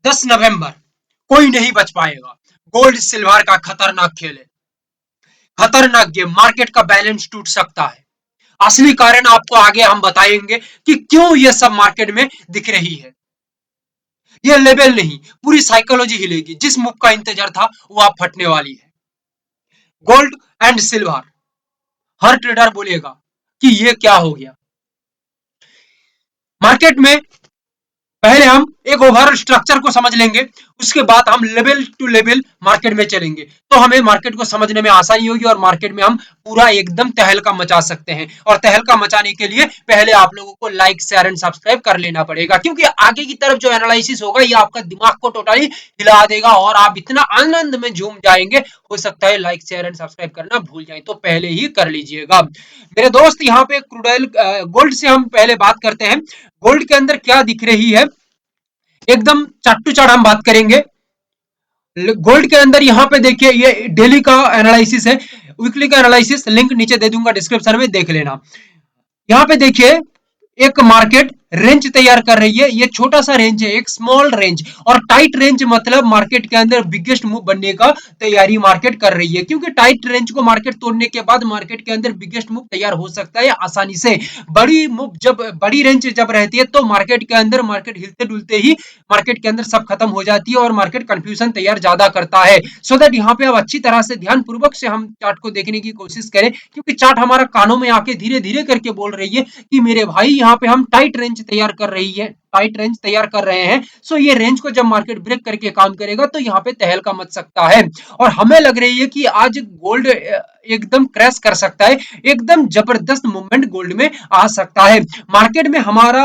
10 नवंबर, कोई नहीं बच पाएगा। गोल्ड सिल्वर का खतरनाक खेल है, खतरनाक गेम, मार्केट का बैलेंस टूट सकता है। असली कारण आपको आगे हम बताएंगे कि क्यों ये सब मार्केट में दिख रही है। ये लेवल नहीं, पूरी साइकोलॉजी हिलेगी। जिस मूव का इंतजार था वो आप फटने वाली है। Gold and silver, her trader बोलेगा कि ये क्या हो गया मार्केट में। पहले हम एक ओवरऑल स्ट्रक्चर को समझ लेंगे, उसके बाद हम लेवल टू लेवल मार्केट में चलेंगे, तो हमें मार्केट को समझने में आसानी होगी और मार्केट में हम पूरा एकदम तहलका मचा सकते हैं। और तहलका मचाने के लिए पहले आप लोगों को लाइक शेयर एंड सब्सक्राइब कर लेना पड़ेगा, क्योंकि आगे की तरफ जो एनालिसिस होगा ये आपका दिमाग को टोटली हिला देगा और आप इतना आनंद में झूम जाएंगे, हो सकता है लाइक शेयर एंड सब्सक्राइब करना भूल जाए, तो पहले ही कर लीजिएगा मेरे दोस्त। यहाँ पे क्रूड ऑयल गोल्ड से हम पहले बात करते हैं। गोल्ड के अंदर क्या दिख रही है, एकदम चट टू चट हम बात करेंगे। गोल्ड के अंदर यहाँ पे देखिए, ये डेली का एनालिसिस है, वीकली का एनालिसिस लिंक नीचे दे दूंगा डिस्क्रिप्शन में, देख लेना। यहाँ पे देखिए एक मार्केट रेंज तैयार कर रही है, ये छोटा सा रेंज है, एक स्मॉल रेंज, और टाइट रेंज मतलब मार्केट के अंदर बिगेस्ट मूव बनने का तैयारी मार्केट कर रही है, क्योंकि टाइट रेंज को मार्केट तोड़ने के बाद मार्केट के अंदर बिगेस्ट मूव तैयार हो सकता है आसानी से। बड़ी मूव जब, बड़ी रेंज जब रहती है तो मार्केट के अंदर मार्केट हिलते डुलते ही मार्केट के अंदर सब खत्म हो जाती है और मार्केट कंफ्यूजन तैयार ज्यादा करता है। सो दैट यहाँ पे अब अच्छी तरह से ध्यान पूर्वक से हम चार्ट को देखने की कोशिश करें, क्योंकि चार्ट हमारा कानों में आके धीरे धीरे करके बोल रही है कि मेरे भाई यहाँ पे हम टाइट रेंज तैयार कर रही है, टाइट रेंज तैयार कर रहे हैं। सो ये रेंज को जब मार्केट ब्रेक करके काम करेगा तो यहाँ पे तहलका मच सकता है। और हमें लग रही है कि आज गोल्ड एकदम क्रैश कर सकता है, एकदम जबरदस्त मूवमेंट गोल्ड में आ सकता है। मार्केट में हमारा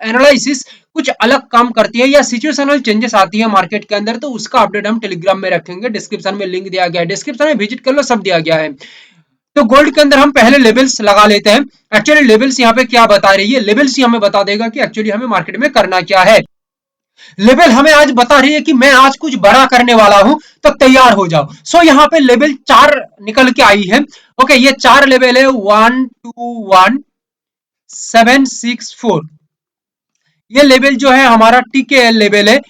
एनालिसिस कुछ अलग काम करती है या सिचुएशनल चेंजेस आती है मार्केट के अंदर, तो उसका अपडेट हम टेलीग्राम में रखेंगे, डिस्क्रिप्शन में लिंक दिया गया है, डिस्क्रिप्शन में विजिट कर लो, सब दिया गया है। तो गोल्ड के अंदर हम पहले लेवल्स लगा लेते हैं। एक्चुअली लेवल्स यहाँ पे क्या बता रही है, लेवल्स ही हमें बता देगा कि एक्चुअली हमें मार्केट में करना क्या है। लेवल हमें आज बता रही है कि मैं आज कुछ बड़ा करने वाला हूं, तो तैयार हो जाओ। सो यहाँ पे लेवल 4 निकल के आई है। ओके, ये 4 लेवल है, 121 764। ये लेवल जो है हमारा टीकेएल लेवल है,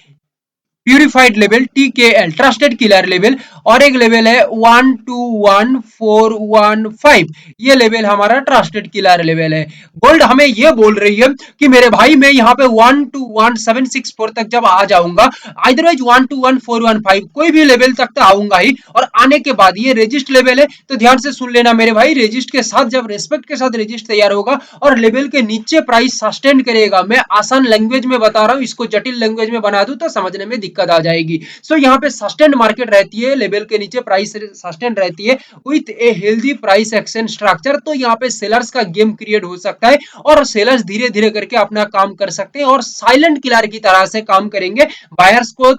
purified level, TKL trusted killer level. और एक लेवल है 121415, ये लेवल हमारा ट्रस्टेड किलर लेवल है। गोल्ड हमें ये बोल रही है कि मेरे भाई मैं यहाँ पे 121764 तक जब आ जाऊंगा, अदरवाइज 121415 कोई भी लेवल तक तो आऊंगा ही। और आने के बाद ये रेजिस्ट लेवल है, तो ध्यान से सुन लेना मेरे भाई, रेजिस्ट के साथ जब रेस्पेक्ट के साथ रेजिस्ट तैयार होगा और लेवल के नीचे प्राइस सस्टेन करेगा, मैं आसान लैंग्वेज में बता रहा हूं, इसको जटिल लैंग्वेज में बना दूं तो समझने में दिक्कत आ जाएगी। सो यहाँ पे सस्टेन मार्केट रहती है, लेवल के नीचे प्राइस सस्टेन रहती है with a healthy price action structure, तो यहाँ पे सेलर्स का गेम क्रिएट हो सकता है और सेलर्स धीरे धीरे करके अपना काम कर सकते हैं और साइलेंट किलर की तरह से काम करेंगे, बायर्स को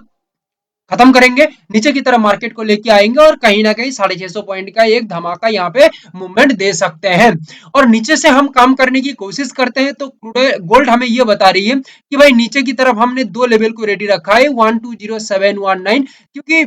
खत्म करेंगे, नीचे की तरफ मार्केट को लेके आएंगे और कहीं ना कहीं 650 पॉइंट का एक धमाका यहाँ पे मूवमेंट दे सकते हैं। और नीचे से हम काम करने की कोशिश करते हैं, तो गोल्ड हमें ये बता रही है कि भाई नीचे की तरफ हमने 2 लेवल को रेडी रखा है, 120719, क्योंकि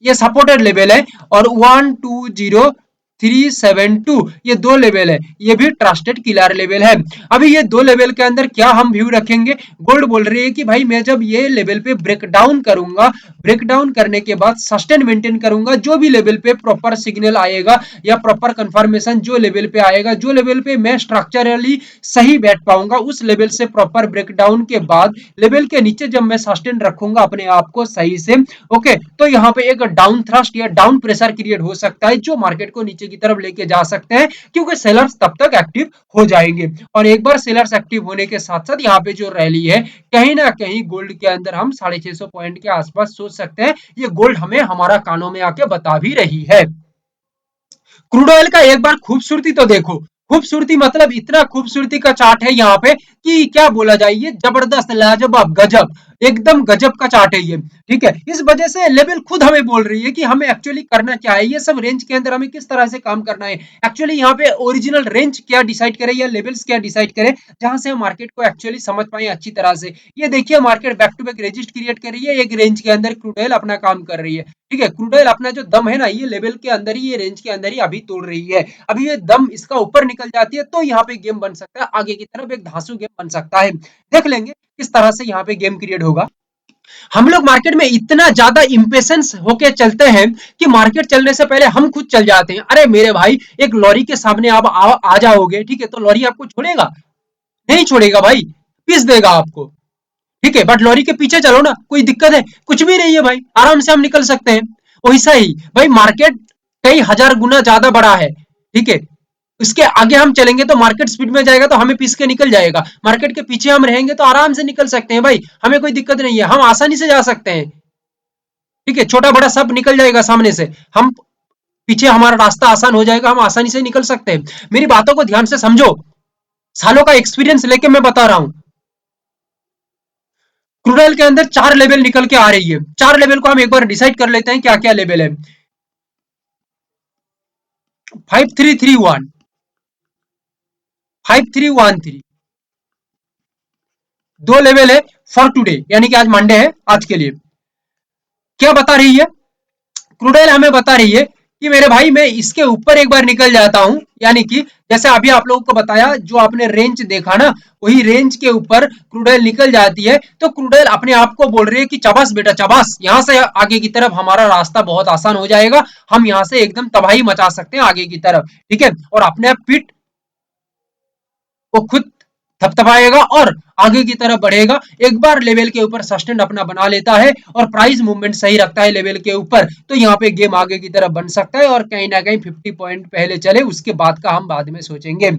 ये सपोर्टेड लेवल है, और 120372, ये 2 लेवल है, ये भी ट्रस्टेड किलर लेवल है। अभी ये 2 लेवल के अंदर क्या हम व्यू रखेंगे, गोल्ड बोल रही है कि भाई मैं जब ये लेवल पे ब्रेक डाउन करूंगा, ब्रेक डाउन करने के बाद सस्टेन मेंटेन करूंगा, जो भी लेवल पे प्रॉपर सिग्नल आएगा या प्रॉपर कंफर्मेशन जो लेवल पे आएगा, जो लेवल पे मैं स्ट्रक्चरली सही बैठ पाऊंगा, उस लेवल से प्रॉपर ब्रेक डाउन के बाद लेवल के नीचे जब मैं सस्टेन रखूंगा अपने आप को सही से, ओके, तो यहाँ पे एक डाउन थ्रस्ट या डाउन प्रेशर क्रिएट हो सकता है, जो मार्केट को नीचे की तरफ लेके जा सकते हैं, क्योंकि सेलर्स तब तक एक्टिव हो जाएंगे। और एक बार सेलर्स एक्टिव होने के साथ साथ यहाँ पे जो रैली है, कहीं ना कहीं गोल्ड के अंदर हम 650 पॉइंट के आसपास सोच सकते हैं, ये गोल्ड हमें हमारा कानों में आके बता भी रही है। क्रूड ऑयल का एक बार खूबसूरती तो देखो, खूबसूरती मतलब इतना खूबसूरती का चार्ट है यहाँ पे कि क्या बोला जाए, ये जबरदस्त, लाजवाब, गजब, एकदम गजब का चार्ट है ये। ठीक है, इस वजह से लेवल खुद हमें बोल रही है कि हमें एक्चुअली करना क्या है, ये सब रेंज के अंदर हमें किस तरह से काम करना है। एक्चुअली यहाँ पे ओरिजिनल रेंज क्या डिसाइड करे या लेवल्स क्या डिसाइड करे, जहां से हम मार्केट को एक्चुअली समझ पाए अच्छी तरह से। ये देखिए market back to back resist create कर रही है, एक रेंज के अंदर क्रूड ऑयल अपना काम कर रही है। ठीक है, क्रूड ऑयल अपना जो दम है ना, ये लेवल के अंदर ही, ये रेंज के अंदर ही अभी तोड़ रही है। अभी ये दम इसका ऊपर निकल जाती है तो यहाँ पे गेम बन सकता है, आगे की तरफ एक धांसू गेम बन सकता है। देख लेंगे किस तरह से यहाँ पे गेम क्रिएट होगा। हम लोग मार्केट में इतना ज्यादा इम्पेशंस होके चलते हैं कि मार्केट चलने से पहले हम खुद चल जाते हैं। अरे मेरे भाई, एक लॉरी के सामने आप आ जाओगे, ठीक है, तो लॉरी आपको छोड़ेगा? नहीं छोड़ेगा भाई, पीस देगा आपको। ठीक है, बट लॉरी के पीछे चलो ना, कोई दिक्कत है? कुछ भी नहीं है भाई, आराम से हम निकल सकते हैं। वैसा ही भाई, मार्केट कई हजार गुना ज्यादा बड़ा है, ठीक है। इसके आगे हम चलेंगे तो मार्केट स्पीड में जाएगा तो हमें पीस के निकल जाएगा। मार्केट के पीछे हम रहेंगे तो आराम से निकल सकते हैं भाई, हमें कोई दिक्कत नहीं है, हम आसानी से जा सकते हैं। ठीक है, छोटा बड़ा सब निकल जाएगा सामने से, हम पीछे हमारा रास्ता आसान हो जाएगा, हम आसानी से निकल सकते हैं। मेरी बातों को ध्यान से समझो, सालों का एक्सपीरियंस लेके मैं बता रहा हूं। क्रूड के अंदर 4 लेवल निकल के आ रही है। 4 लेवल को हम एक बार डिसाइड कर लेते हैं क्या क्या लेवल है। 5331, 5313, 2 लेवल है फॉर टुडे, यानी कि आज मंडे है, आज के लिए। क्या बता रही है क्रूडेल? हमें बता रही है कि मेरे भाई मैं इसके ऊपर एक बार निकल जाता हूं, यानी कि जैसे अभी आप लोगों को बताया, जो आपने रेंज देखा ना, वही रेंज के ऊपर क्रूडेल निकल जाती है, तो क्रूडेल अपने आप को बोल रही है कि चबास बेटा चबास, यहां से आगे की तरफ हमारा रास्ता बहुत आसान हो जाएगा, हम यहां से एकदम तबाही मचा सकते हैं आगे की तरफ, ठीक है। और अपने आप फिट वो खुद थपथपाएगा और आगे की तरफ बढ़ेगा। एक बार लेवल के ऊपर सस्टेन अपना बना लेता है और प्राइस मूवमेंट सही रखता है लेवल के ऊपर, तो यहाँ पे गेम आगे की तरफ बन सकता है और कहीं ना कहीं 50 पॉइंट पहले चले, उसके बाद का हम बाद में सोचेंगे।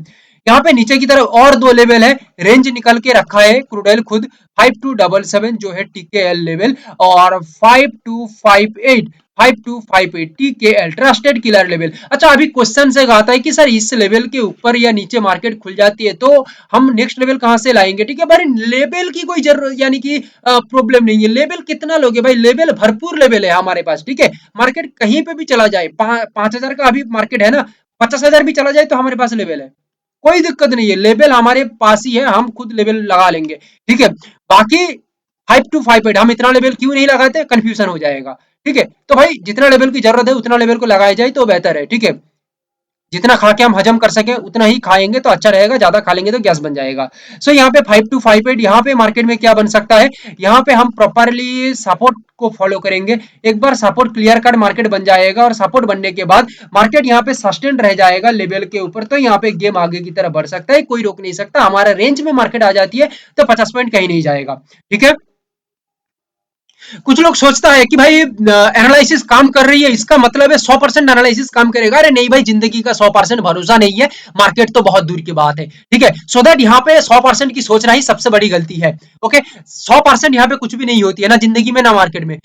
यहाँ पे नीचे की तरफ और 2 लेवल है, रेंज निकल के रखा है क्रूडेल खुद, 5277 जो है टीकेएल लेवल, और 5258, 5258 टीकेएल ट्रस्टेड किलर लेवल। अच्छा, अभी क्वेश्चन से आता है कि सर इस लेवल के ऊपर या नीचे मार्केट खुल जाती है तो हम नेक्स्ट लेवल कहां से लाएंगे? ठीक है भाई, लेवल की कोई जरूरत यानी कि प्रॉब्लम नहीं है। लेवल कितना लोगे भाई? लेवल भरपूर लेवल है हमारे पास, ठीक है। मार्केट कहीं पे भी चला जाए, 5,000 का अभी मार्केट है ना, 50,000 भी चला जाए तो हमारे पास लेवल है, कोई दिक्कत नहीं है, लेवल हमारे पास ही है, हम खुद लेवल लगा लेंगे, ठीक है। बाकी 5258 हम इतना लेवल क्यों नहीं लगाते? कंफ्यूजन हो जाएगा, ठीक है। तो भाई जितना लेवल की जरूरत है उतना लेवल को लगाया जाए तो बेहतर है, ठीक है। जितना खा के हम हजम कर सके उतना ही खाएंगे तो अच्छा रहेगा, ज्यादा खा लेंगे तो गैस बन जाएगा। सो यहाँ पे 5258, यहाँ पे मार्केट में क्या बन सकता है? यहाँ पे हम प्रॉपरली सपोर्ट को फॉलो करेंगे। एक बार सपोर्ट क्लियर कर मार्केट बन जाएगा और सपोर्ट बनने के बाद मार्केट यहाँ पे सस्टेन रह जाएगा लेवल के ऊपर, तो यहाँ पे गेम आगे की तरफ बढ़ सकता है, कोई रोक नहीं सकता। हमारा रेंज में मार्केट आ जाती है तो 50 पॉइंट कहीं नहीं जाएगा, ठीक है। कुछ लोग सोचता है कि भाई एनालिसिस काम कर रही है, इसका मतलब है 100% एनालिसिस काम करेगा। अरे नहीं भाई, जिंदगी का 100% भरोसा नहीं है, मार्केट तो बहुत दूर की बात है, ठीक है। सो दैट यहाँ पे 100% की सोचना ही सबसे बड़ी गलती है। ओके, 100% यहाँ पे कुछ भी नहीं होती है, ना जिंदगी में ना मार्केट में।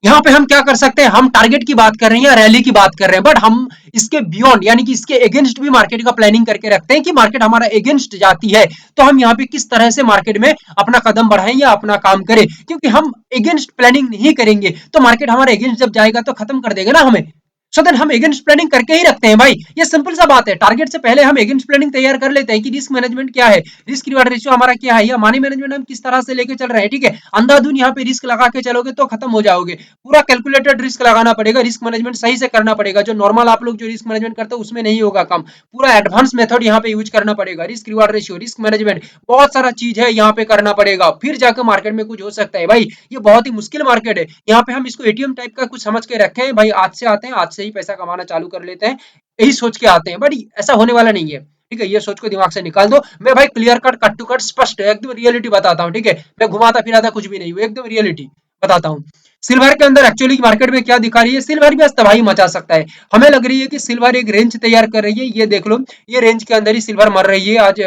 यहाँ पे हम क्या कर सकते हैं? हम टारगेट की बात कर रहे हैं या रैली की बात कर रहे हैं, बट हम इसके बियॉन्ड यानी कि इसके अगेंस्ट भी मार्केट का प्लानिंग करके रखते हैं कि मार्केट हमारा अगेंस्ट जाती है तो हम यहाँ पे किस तरह से मार्केट में अपना कदम बढ़ाएं या अपना काम करें। क्योंकि हम अगेंस्ट प्लानिंग नहीं करेंगे तो मार्केट हमारे अगेंस्ट जब जाएगा तो खत्म कर देगा ना हमें। सो देन हम अगेंस्ट प्लानिंग करके ही रखते हैं भाई, ये सिंपल सा बात है। टारगेट से पहले हम अगेंस्ट प्लानिंग तैयार कर लेते हैं कि रिस्क मैनेजमेंट क्या है, रिस्क रिवार्ड रेशियो हमारा क्या है, या मनी मैनेजमेंट हम किस तरह से लेके चल रहे हैं, ठीक है। अंधाधुन यहाँ पे रिस्क लगा के चलोगे तो खत्म हो जाओगे। पूरा कैलकुलेटेड रिस्क लगाना पड़ेगा, रिस्क मैनेजमेंट सही से करना पड़ेगा, जो नॉर्मल आप लोग जो रिस्क मैनेजमेंट करते हो उसमें नहीं होगा काम। पूरा एडवांस मेथड यहाँ पे यूज करना पड़ेगा, risk reward ratio, risk management, बहुत सारा चीज है यहाँ पे करना पड़ेगा, फिर जाकर मार्केट में कुछ हो सकता है भाई। ये बहुत ही मुश्किल मार्केट है, यहाँ पे हम इसको एटीएम टाइप का कुछ समझ के रखे हैं भाई, आज से आते हैं, आज से ही पैसा कमाना चालू कर लेते हैं, यही सोच के आते हैं, बट ऐसा होने वाला नहीं है, ठीक है। ये सोच को दिमाग से निकाल दो। मैं भाई clear cut, cut to cut, स्पष्ट एकदम रियलिटी बताता हूँ, ठीक है। मैं घुमाता फिराता कुछ भी नहीं हूँ, एकदम रियलिटी बताता हूँ। सिल्वर के अंदर एक्चुअली मार्केट में क्या दिखा रही है? सिल्वर भी आज तबाही मचा सकता है। हमें लग रही है कि सिल्वर एक रेंज तैयार कर रही है, ये देख लो, ये रेंज के अंदर ही सिल्वर मर रही है आज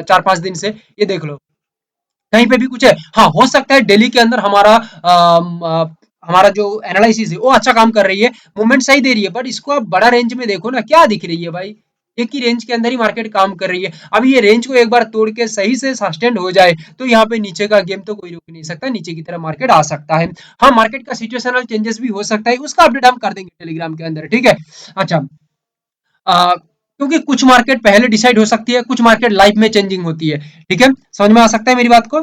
4-5 दिन से, ये देख लो, कहीं पे भी कुछ है। हाँ, हो सकता है दिल्ली के अंदर हमारा जो एनालिसिस है वो अच्छा काम कर रही है, मूवमेंट सही दे रही है, बट इसको आप बड़ा रेंज में देखो ना, क्या दिख रही है भाई? एक ही रेंज के अंदर ही मार्केट काम कर रही है। अब ये रेंज को एक बार तोड़ के सही से सस्टेन हो जाए तो यहाँ पे नीचे का गेम तो कोई रोक नहीं सकता, नीचे की तरफ मार्केट आ सकता है। हाँ, मार्केट का सिचुएशनल चेंजेस भी हो सकता है, उसका अपडेट हम कर देंगे टेलीग्राम के अंदर, ठीक है। अच्छा, क्योंकि कुछ मार्केट पहले डिसाइड हो सकती है, कुछ मार्केट लाइव में चेंजिंग होती है, ठीक है। समझ में आ सकता है मेरी बात को?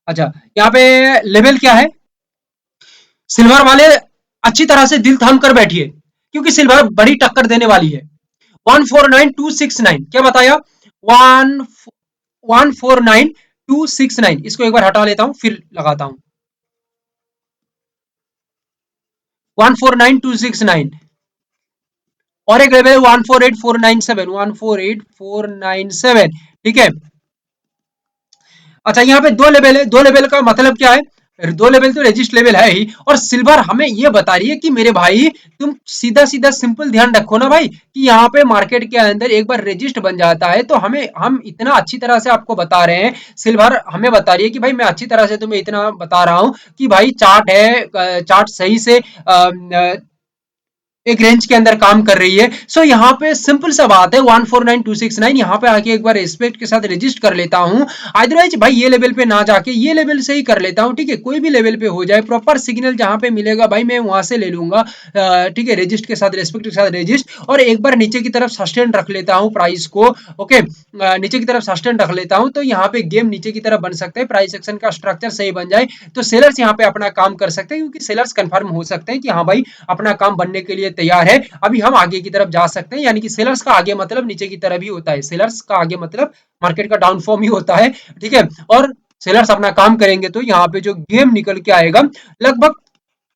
अच्छा, यहाँ पे लेवल क्या है? सिल्वर वाले अच्छी तरह से दिल थाम कर बैठिए, क्योंकि सिल्वर बड़ी टक्कर देने वाली है। 149269 क्या बताया? 149269, इसको एक बार हटा लेता हूं फिर लगाता हूं। 149,269 और एक लेवल है 148,497, 148,497, ठीक है। अच्छा यहाँ पे दो लेवल है, दो लेवल का मतलब क्या है, दो लेवल तो रजिस्ट लेवल है ही, और सिल्वर हमें ये बता रही है कि मेरे भाई तुम सीधा सीधा सिंपल ध्यान रखो ना भाई कि यहाँ पे मार्केट के अंदर एक बार रजिस्ट बन जाता है तो हमें हम इतना अच्छी तरह से आपको बता रहे हैं, सिल्वर हमें बता रही है कि भाई मैं अच्छी तरह से तुम्हें इतना बता रहा हूँ कि भाई चार्ट है, चार्ट सही से एक रेंज के अंदर काम कर रही है। सो यहाँ पे सिंपल सा बात है 149,269, यहाँ पे आके एक बार रिस्पेक्ट के साथ रजिस्ट कर लेता हूँ, अदरवाइज भाई ये लेवल पे ना जाके ये लेवल से ही कर लेता हूँ, ठीक है। कोई भी लेवल पे हो जाए प्रॉपर सिग्नल जहाँ पे मिलेगा भाई मैं वहां से ले लूंगा, ठीक है, रजिस्ट के साथ रिस्पेक्ट के साथ रजिस्ट, और एक बार नीचे की तरफ सस्टेन रख लेता हूँ प्राइस को, ओके, नीचे की तरफ सस्टेन रख लेता हूँ तो यहाँ पे गेम नीचे की तरफ बन सकता है, प्राइस एक्शन का स्ट्रक्चर सही बन जाए तो सेलर्स यहाँ पे अपना काम कर सकते हैं, क्योंकि सेलर्स कंफर्म हो सकते हैं कि हाँ भाई अपना काम बनने के लिए तैयार है, अभी हम आगे की तरफ जा सकते हैं। यानी कि सेलर्स का आगे मतलब नीचे की तरफ ही होता है, सेलर्स का आगे मतलब मार्केट का डाउनफॉर्म ही होता है, ठीक है। और सेलर्स अपना काम करेंगे तो यहाँ पे जो गेम निकल के आएगा लगभग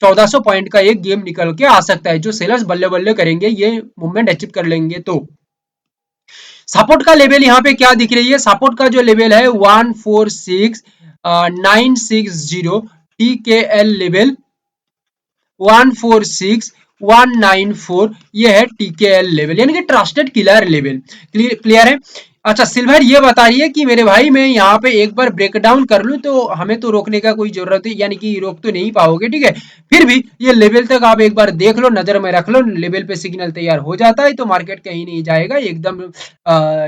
1400 पॉइंट का एक गेम निकल के आ सकता है, जो सेलर्स बल्ले बल्ले करेंगे ये मूवमेंट अचीव कर लेंगे। तो सपोर्ट का लेवल यहाँ पे क्या दिख रही है, सपोर्ट का जो लेवल है 146,960 टी के एल लेवल 146,194, ये है टीकेएल लेवल यानी कि ट्रस्टेड किलर लेवल, क्लियर है। अच्छा सिल्वर ये बता रही है कि मेरे भाई मैं यहाँ पे एक बार ब्रेक डाउन कर लूं तो हमें तो रोकने का कोई जरूरत है, यानी कि रोक तो नहीं पाओगे, ठीक है। फिर भी ये लेवल तक आप एक बार देख लो, नजर में रख लो, लेवल पे सिग्नल तैयार हो जाता है तो मार्केट कहीं नहीं जाएगा, एकदम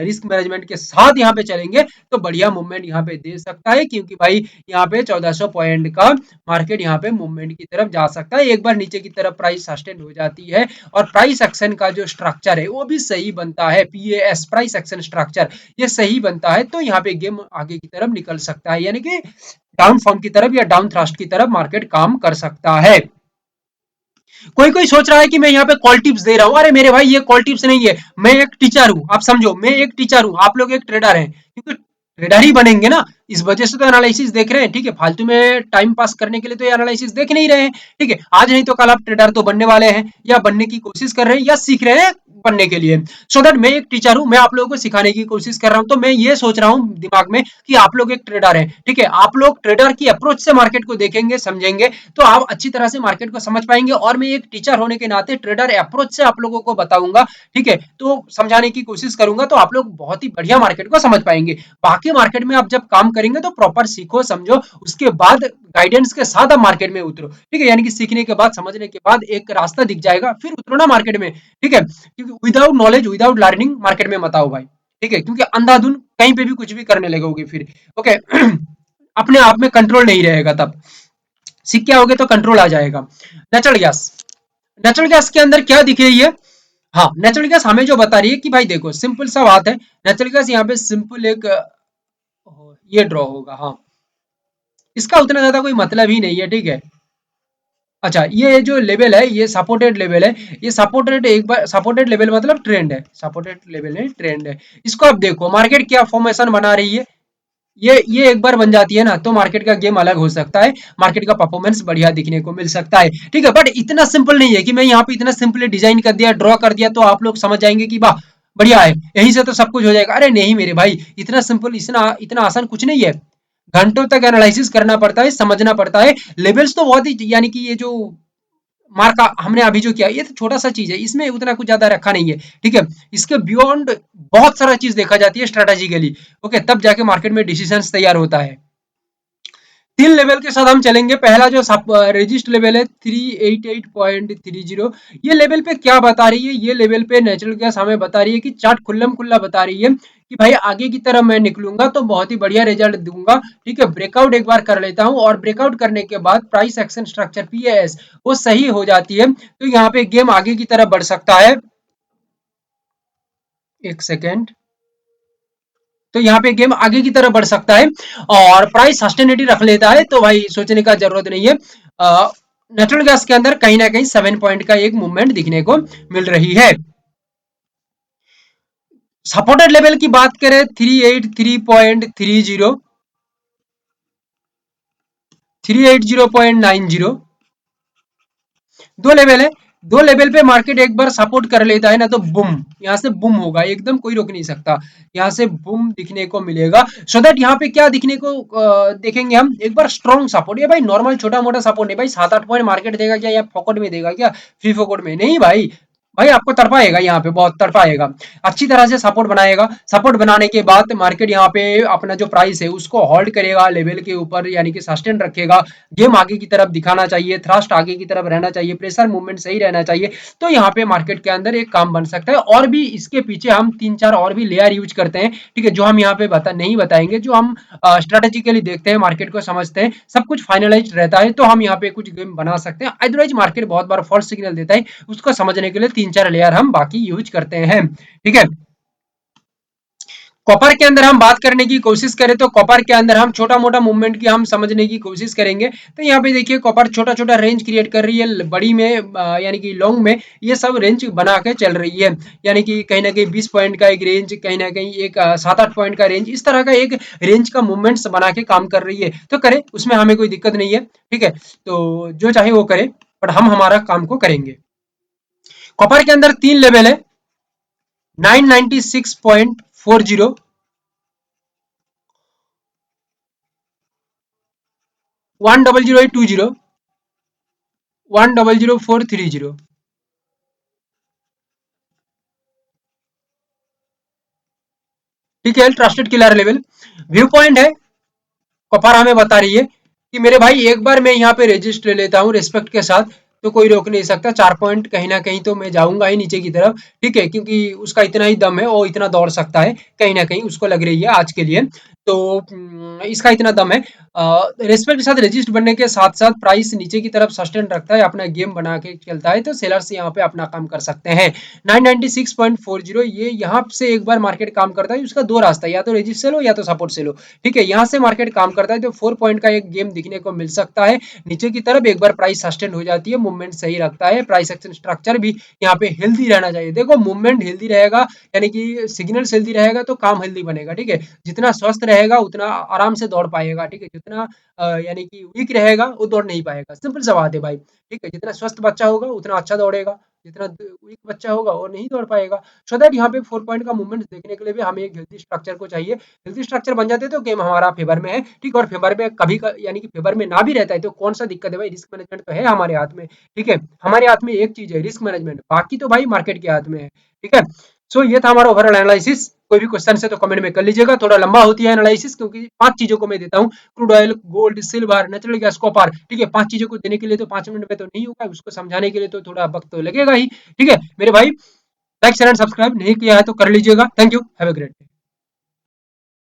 रिस्क मैनेजमेंट के साथ यहाँ पे चलेंगे तो बढ़िया मूवमेंट यहाँ पे दे सकता है, क्योंकि भाई यहाँ पे 1400 पॉइंट का मार्केट यहाँ पे मूवमेंट की तरफ जा सकता है, एक बार नीचे की तरफ प्राइस सस्टेन हो जाती है और प्राइस एक्शन का जो स्ट्रक्चर है वो भी सही बनता है, पीएएस प्राइस एक्शन स्ट्रक्चर ये सही बनता है तो यहाँ पे गेम आगे की तरफ निकल सकता है, यानी कि डाउन फॉर्म की तरफ या डाउन थ्रस्ट की तरफ मार्केट काम कर सकता है। कोई कोई सोच रहा है कि मैं यहाँ पे कॉल टिप्स दे रहा हूँ, अरे मेरे भाई ये कॉल टिप्स नहीं है, मैं एक टीचर हूँ, आप समझो मैं एक टीचर हूँ, आप लोग एक ट्रेडर हैं, क्योंकि ट्रेडर ही बनेंगे ना, इस वजह से तो एनालिसिस देख रहे हैं, ठीक है। फालतू में टाइम पास करने के लिए तो एनालिसिस देख नहीं रहे हैं, ठीक है। आज नहीं तो कल आप ट्रेडर तो बनने वाले हैं, या बनने की कोशिश कर रहे हैं या सीख रहे हैं बनने के लिए। सो दैट मैं एक टीचर हूं, मैं आप लोगों को सिखाने की कोशिश कर रहा हूं, तो मैं ये सोच रहा हूं दिमाग में कि आप लोग एक ट्रेडर हैं, ठीक है, आप लोग ट्रेडर की अप्रोच से मार्केट को देखेंगे समझेंगे तो आप अच्छी तरह से मार्केट को समझ पाएंगे, और मैं एक टीचर होने के नाते ट्रेडर अप्रोच से आप लोगों को बताऊंगा, ठीक है, तो समझाने की कोशिश करूंगा तो आप लोग बहुत ही बढ़िया मार्केट को समझ पाएंगे। बाकी मार्केट में आप जब काम करेंगे तो प्रॉपर सीखो समझो, उसके बाद गाइडेंस के साथ आप मार्केट में उतरो, ठीक है, यानी कि सीखने के बाद समझने के बाद एक रास्ता दिख जाएगा फिर उतरो ना मार्केट में, ठीक है, क्योंकि without knowledge without learning market में मत आओ भाई, ठीक है, क्योंकि अंधाधुन कहीं पे भी कुछ भी करने लगोगे फिर, ओके अपने आप में कंट्रोल नहीं रहेगा, तब सीख के आओगे तो कंट्रोल आ जाएगा। नेचुरल गैस, नेचुरल गैस के अंदर क्या दिख रही है, हाँ नेचुरल गैस हमें जो बता रही है कि भाई देखो सिंपल सा बात है, नेचुरल गैस यहाँ पे सिंपल एक ये ड्रॉ होगा, हाँ इसका उतना ज्यादा कोई मतलब ही नहीं है, ठीक है। अच्छा ये जो लेवल है ये सपोर्टेड लेवल है, ये सपोर्टेड एक बार सपोर्टेड लेवल मतलब ट्रेंड है, सपोर्टेड लेवल है ट्रेंड है, इसको आप देखो मार्केट क्या फॉर्मेशन बना रही है, ये एक बार बन जाती है ना तो मार्केट का गेम अलग हो सकता है, मार्केट का परफॉर्मेंस बढ़िया दिखने को मिल सकता है, ठीक है। बट इतना सिंपल नहीं है कि मैं यहाँ पे इतना सिंपली डिजाइन कर दिया ड्रॉ कर दिया तो आप लोग समझ जाएंगे कि वाह बढ़िया है यहीं से तो सब कुछ हो जाएगा, अरे नहीं मेरे भाई इतना सिंपल इतना इतना आसान कुछ नहीं है, घंटों तक एनालिसिस करना पड़ता है, समझना पड़ता है, लेवल्स तो बहुत ही, यानी कि ये जो मार्क हमने अभी जो किया ये तो छोटा सा चीज है, इसमें उतना कुछ ज्यादा रखा नहीं है, ठीक है। इसके बियॉन्ड बहुत सारा चीज देखा जाती है स्ट्रेटेजिकली, ओके, तब जाके मार्केट में डिसीजंस तैयार होता है। तीन लेवल के साथ हम चलेंगे, पहला जो रजिस्ट लेवल है 388.30, ये लेवल पे क्या बता रही है, ये लेवल पे नेचुरल गैस हमें बता रही है कि चार्ट खुल्लम खुल्ला बता रही है कि भाई आगे की तरफ मैं निकलूंगा तो बहुत ही बढ़िया रिजल्ट दूंगा, ठीक है। ब्रेकआउट एक बार कर लेता हूं और ब्रेकआउट करने के बाद प्राइस एक्शन स्ट्रक्चर पीएएस वो सही हो जाती है तो यहाँ पे गेम आगे की तरफ बढ़ सकता है, एक सेकेंड, तो यहाँ पे गेम आगे की तरफ बढ़ सकता है और प्राइस सस्टेनिटी रख लेता है तो भाई सोचने का जरूरत नहीं है। नेचुरल गैस के अंदर कहीं ना कहीं 7 पॉइंट का एक मूवमेंट दिखने को मिल रही है। सपोर्टेड लेवल की बात करें 383.30, 380.90, दो लेवल है, दो लेवल पे मार्केट एक बार सपोर्ट कर लेता है ना तो बुम, यहाँ से बुम होगा एकदम, कोई रोक नहीं सकता, यहाँ से बुम दिखने को मिलेगा। सो दैट यहाँ पे क्या दिखने को देखेंगे हम, एक बार स्ट्रॉन्ग सपोर्ट, ये भाई नॉर्मल छोटा मोटा सपोर्ट नहीं भाई, 7-8 पॉइंट मार्केट देगा क्या या फोकट में देगा क्या, फ्री फोकट में नहीं भाई, भाई आपको तड़पाएगा, यहाँ पे बहुत तड़पाएगा, अच्छी तरह से सपोर्ट बनाएगा, सपोर्ट बनाने के बाद मार्केट यहाँ पे अपना जो प्राइस है उसको होल्ड करेगा लेवल के ऊपर, यानी कि सस्टेन रखेगा, गेम आगे की तरफ दिखाना चाहिए, थ्रस्ट आगे की तरफ रहना चाहिए, प्रेशर मूवमेंट सही रहना चाहिए, तो यहाँ पे मार्केट के अंदर एक काम बन सकता है। और भी इसके पीछे हम 3-4 और भी लेयर यूज करते हैं, ठीक है, जो हम यहाँ पे नहीं बताएंगे, जो हम स्ट्रेटेजिकली देखते हैं, मार्केट को समझते हैं, सब कुछ फाइनलाइज रहता है, तो हम यहाँ पे कुछ गेम बना सकते हैं। अदरवाइज मार्केट बहुत बार फॉल्स सिग्नल देता है, उसको समझने के लिए 3-4 लेयर हम बाकी यूज करते हैं, ठीक है। कॉपर के अंदर हम बात करने की कोशिश करें तो कॉपर के अंदर हम छोटा मोटा मूवमेंट की हम समझने की कोशिश करेंगे, तो यहाँ पे देखिए कॉपर छोटा छोटा रेंज क्रिएट कर रही है, बड़ी में यानी कि लॉन्ग में ये सब रेंज बना के चल रही है, यानी कि कहीं ना कहीं 20 पॉइंट का एक रेंज, कहीं ना कहीं एक 7-8 पॉइंट का रेंज, इस तरह का एक रेंज का मूवमेंट्स बना के काम कर रही है, तो करे उसमें हमें कोई दिक्कत नहीं है, ठीक है, तो जो चाहे वो करे, बट हम हमारा काम को करेंगे। कॉपर के अंदर 3 लेवल है, 996.40, 100,820, 100,430, ठीक है, trusted killer level. View point है, कॉपर हमें बता रही है कि मेरे भाई एक बार मैं यहाँ पे रजिस्ट ले लेता हूँ रिस्पेक्ट के साथ, तो कोई रोक नहीं सकता, 4 पॉइंट कहीं ना कहीं तो मैं जाऊंगा ही नीचे की तरफ, ठीक है, क्योंकि उसका इतना ही दम है, वो इतना दौड़ सकता है, कहीं ना कहीं उसको लग रही है आज के लिए, तो इसका इतना दम है, रिस्पेक्ट के साथ रजिस्ट बनने के साथ साथ प्राइस नीचे की तरफ सस्टेन रखता है, अपना गेम बना के चलता है, तो सेलर्स यहाँ पे अपना काम कर सकते हैं। 996.40 ये यहाँ से एक बार मार्केट काम करता है, उसका दो रास्ता है, या तो रजिस्ट सेल हो या तो सपोर्ट सेल हो, ठीक है, यहाँ से मार्केट काम करता है तो 4 पॉइंट का एक गेम दिखने को मिल सकता है, नीचे की तरफ एक बार प्राइस सस्टेन हो जाती है, मूवमेंट सही रखता है, प्राइस एक्शन स्ट्रक्चर भी यहाँ पे हेल्दी रहना चाहिए, देखो मूवमेंट हेल्दी रहेगा, यानी कि सिग्नल हेल्दी रहेगा तो काम हेल्दी बनेगा, ठीक है, जितना स्वस्थ रहेगा उतना आराम से दौड़ पाएगा, ठीक है, जितना यानी कि वीक रहेगा वो दौड़ नहीं पाएगा, सिंपल सा बात है भाई, ठीक है, जितना स्वस्थ बच्चा होगा उतना अच्छा दौड़ेगा, जितना वीक बच्चा होगा वो नहीं दौड़ पाएगा, सो दैट यहाँ पे 4 पॉइंट का मूवमेंट देखने के लिए भी हमें एक हेल्दी स्ट्रक्चर को चाहिए, हेल्दी स्ट्रक्चर बन जाते हैं तो गेम हमारा फेवर में है, ठीक, और फेवर में कभी यानी कि फेवर में ना भी रहता है तो कौन सा दिक्कत है भाई, रिस्क मैनेजमेंट तो है हमारे हाथ में, ठीक है, हमारे हाथ में एक चीज है रिस्क मैनेजमेंट, बाकी तो भाई मार्केट के हाथ में है, ठीक है। सो ये था हमारा ओवरऑल एनालिसिस, कोई भी क्वेश्चन है तो कमेंट में कर लीजिएगा, थोड़ा लंबा होती है एनालिसिस क्योंकि 5 चीजों को मैं देता हूँ, crude oil, gold, silver, natural gas, copper, ठीक है, 5 चीजों को देने के लिए तो 5 मिनट में तो नहीं होगा, उसको समझाने के लिए तो थोड़ा वक्त तो लगेगा ही, ठीक है मेरे भाई, लाइक शेयर एंड सब्सक्राइब नहीं किया है तो कर लीजिएगा, thank you, have a great day.